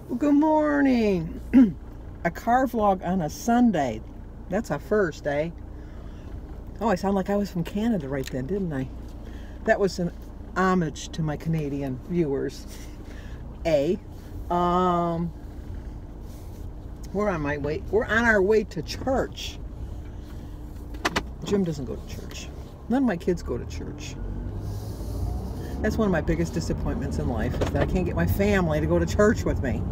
Well, good morning. A car vlog on a Sunday. That's a first, eh? Oh, I sound like I was from Canada right then, didn't I? That was an homage to my Canadian viewers. We're on our way to church. Jim doesn't go to church. None of my kids go to church. That's one of my biggest disappointments in life, is that I can't get my family to go to church with me.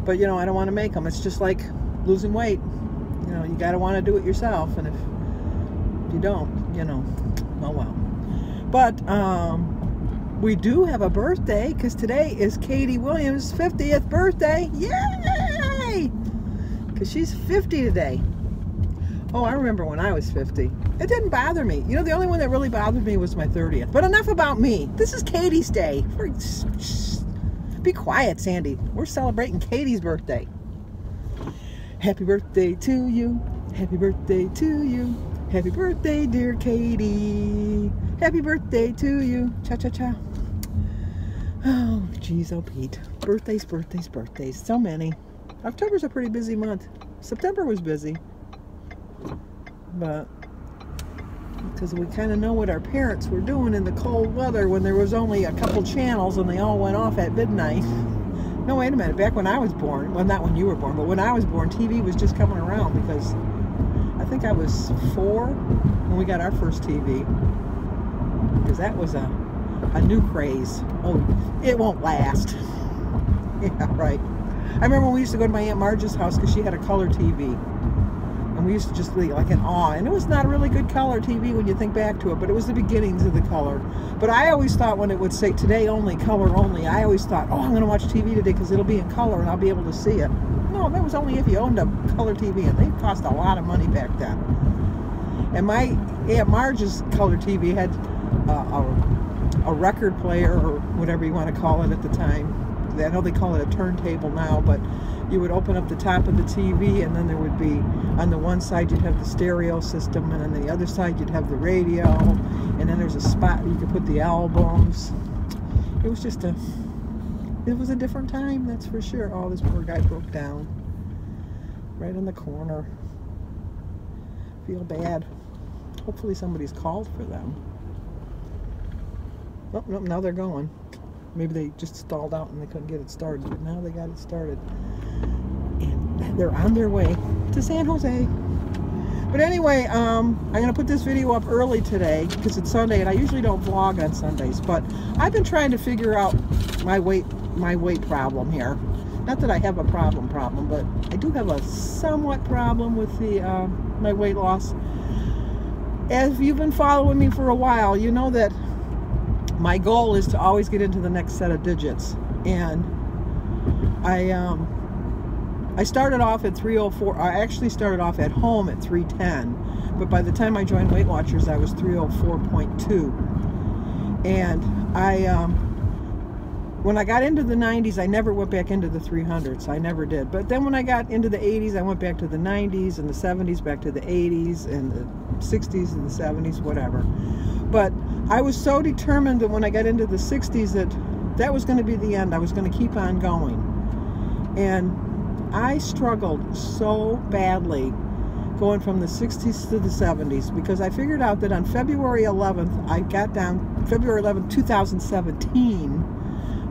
But, you know, I don't want to make them. It's just like losing weight. You know, you got to want to do it yourself. And if you don't, you know, oh well. But we do have a birthday, because today is Katie Williams' 50th birthday. Yay! Because she's 50 today. Oh, I remember when I was 50. It didn't bother me. You know, the only one that really bothered me was my 30th. But enough about me. This is Katie's day. Be quiet, Sandy. We're celebrating Katie's birthday. Happy birthday to you. Happy birthday to you. Happy birthday, dear Katie. Happy birthday to you. Cha-cha-cha. Oh, geez, oh, Pete. Birthdays, birthdays, birthdays. So many. October's a pretty busy month. September was busy. But because we kind of know what our parents were doing in the cold weather when there was only a couple channels and they all went off at midnight. No, wait a minute. Back when I was born, well, not when you were born, but when I was born, TV was just coming around, because I think I was 4 when we got our first TV, because that was a new craze. Oh, it won't last. Yeah, right. I remember when we used to go to my Aunt Marge's house because she had a color TV. And we used to just be like in awe. And it was not a really good color TV when you think back to it, but it was the beginnings of the color. But I always thought, when it would say today only, color only, I always thought, oh, I'm going to watch TV today because it'll be in color and I'll be able to see it. No, that was only if you owned a color TV, and they cost a lot of money back then. And my Aunt Marge's color TV had a record player, or whatever you want to call it at the time. I know they call it a turntable now, but you would open up the top of the TV, and then there would be, on the one side you'd have the stereo system, and on the other side you'd have the radio, and then there's a spot where you could put the albums. It was just it was a different time, that's for sure. Oh, this poor guy broke down right in the corner. Feel bad. Hopefully somebody's called for them. Oh, no, now they're going. Maybe they just stalled out and they couldn't get it started, but now they got it started. And they're on their way to San Jose. But anyway, I'm going to put this video up early today because it's Sunday, and I usually don't vlog on Sundays. But I've been trying to figure out my weight problem here. Not that I have a problem, but I do have a somewhat problem with the my weight loss. If you've been following me for a while, you know that my goal is to always get into the next set of digits, and I started off at 304. I actually started off at home at 310, but by the time I joined Weight Watchers, I was 304.2. And when I got into the 90s, I never went back into the 300s. I never did. But then when I got into the 80s, I went back to the 90s, and the 70s back to the 80s, and the 60s and the 70s, whatever. But I was so determined that when I got into the 60s that was going to be the end. I was going to keep on going. And I struggled so badly going from the 60s to the 70s, because I figured out that on February 11th, February 11th, 2017,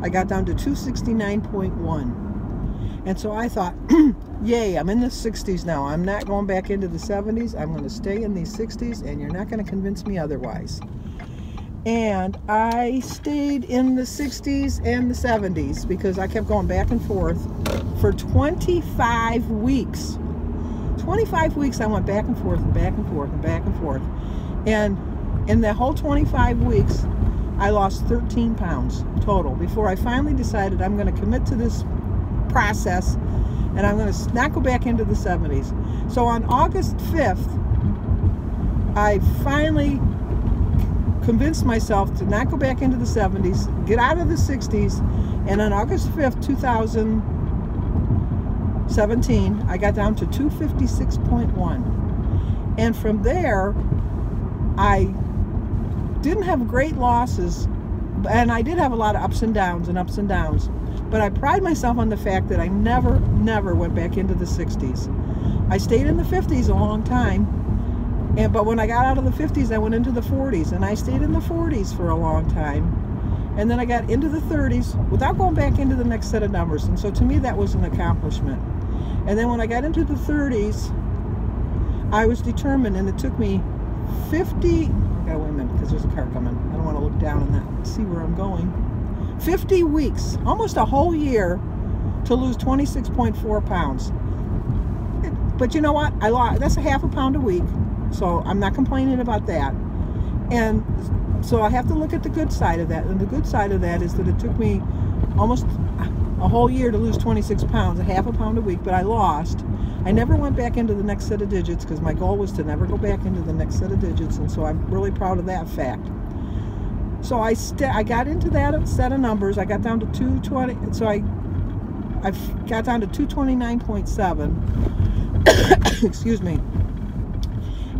I got down to 269.1. And so I thought, yay, I'm in the 60s now. I'm not going back into the 70s. I'm going to stay in these 60s, and you're not going to convince me otherwise. And I stayed in the 60s and the 70s because I kept going back and forth for 25 weeks. 25 weeks I went back and forth and back and forth and back and forth. And in the whole 25 weeks, I lost 13 pounds total before I finally decided I'm going to commit to this process, and I'm going to not go back into the 70s. So on August 5th, I finally convinced myself to not go back into the 70s, get out of the 60s, and on August 5th, 2017, I got down to 256.1. And from there, I didn't have great losses and I did have a lot of ups and downs and ups and downs, but I pride myself on the fact that I never went back into the 60s. I stayed in the 50s a long time, but when I got out of the 50s, I went into the 40s, and I stayed in the 40s for a long time, and then I got into the 30s without going back into the next set of numbers, and so to me that was an accomplishment. And then when I got into the 30s, I was determined, and it took me 50, I gotta wait a minute because there's a car coming. I don't want to look down and that see where I'm going. 50 weeks, almost a whole year, to lose 26.4 pounds. But you know what? I lost, that's a half a pound a week, so I'm not complaining about that. And so I have to look at the good side of that, and the good side of that is that it took me almost a whole year to lose 26 pounds, a half a pound a week, but I lost. I never went back into the next set of digits because my goal was to never go back into the next set of digits, and so I'm really proud of that fact. So I got into that set of numbers. I got down to 220, so I got down to 229.7. Excuse me.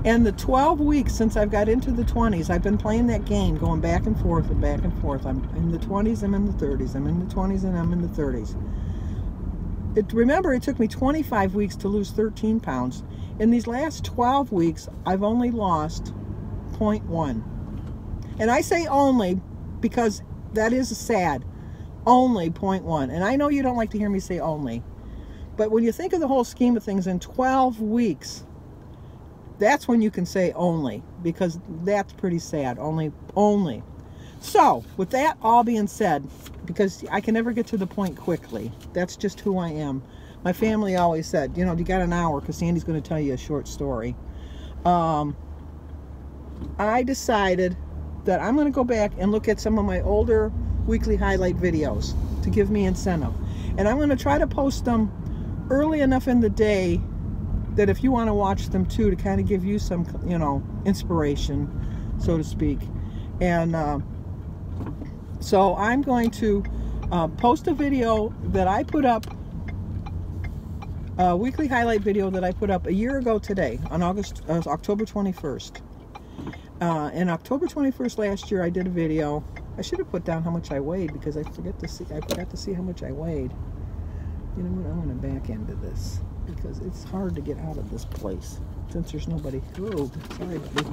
And the 12 weeks since I've got into the 20s, I've been playing that game, going back and forth and back and forth. I'm in the 20s, I'm in the 30s, I'm in the 20s, and I'm in the 30s. Remember, it took me 25 weeks to lose 13 pounds. In these last 12 weeks, I've only lost 0.1. And I say only because that is sad. Only 0.1. And I know you don't like to hear me say only. But when you think of the whole scheme of things, in 12 weeks, that's when you can say only, because that's pretty sad. Only. So, with that all being said, because I can never get to the point quickly, that's just who I am. My family always said, you know, you got an hour because Sandy's going to tell you a short story. I decided that I'm going to go back and look at some of my older weekly highlight videos to give me incentive. And I'm going to try to post them early enough in the day that if you want to watch them too, to kind of give you some, you know, inspiration, so to speak. And so I'm going to post a video that I put up, a weekly highlight video that I put up a year ago today on October 21st. In October 21st last year, I did a video. I should have put down how much I weighed because I forgot to see how much I weighed. You know what? I want to back into this because it's hard to get out of this place since there's nobody. Oh, sorry, buddy.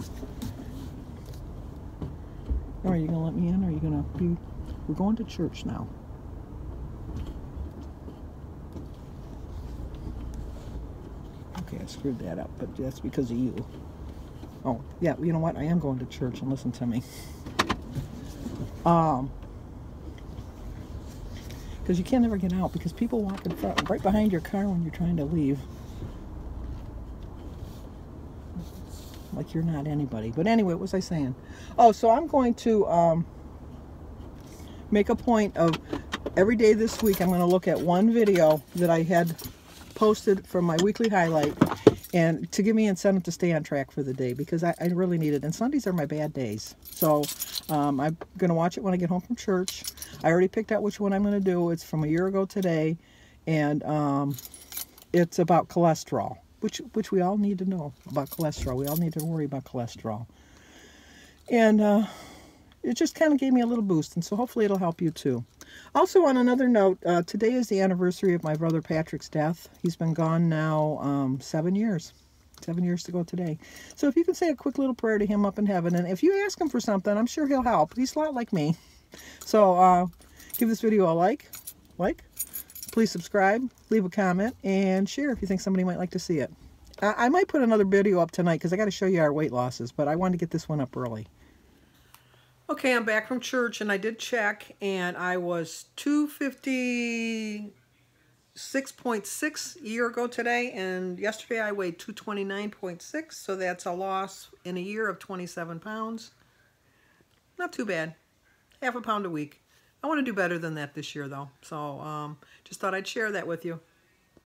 Are you gonna let me in? Or are you gonna be? We're going to church now. Okay, I screwed that up, but that's because of you. Oh, yeah, you know what? I am going to church, and listen to me. Because you can't ever get out because people walk in front, right behind your car when you're trying to leave. Like you're not anybody. But anyway, what was I saying? Oh, so I'm going to make a point of every day this week I'm going to look at one video that I had posted from my weekly highlight, and to give me incentive to stay on track for the day, because I really need it. And Sundays are my bad days. So I'm going to watch it when I get home from church. I already picked out which one I'm going to do. It's from a year ago today, and it's about cholesterol, which we all need to know about cholesterol. We all need to worry about cholesterol. And it just kind of gave me a little boost, and so hopefully it'll help you too. Also, on another note, today is the anniversary of my brother Patrick's death. He's been gone now 7 years. 7 years to go today. So if you can say a quick little prayer to him up in heaven, and if you ask him for something, I'm sure he'll help. He's a lot like me. So give this video a like. Please subscribe, leave a comment, and share if you think somebody might like to see it. I might put another video up tonight because I got to show you our weight losses, but I wanted to get this one up early. Okay, I'm back from church, and I did check, and I was 256.6 a year ago today, and yesterday I weighed 229.6, so that's a loss in a year of 27 pounds. Not too bad. Half a pound a week. I want to do better than that this year, though, so just thought I'd share that with you.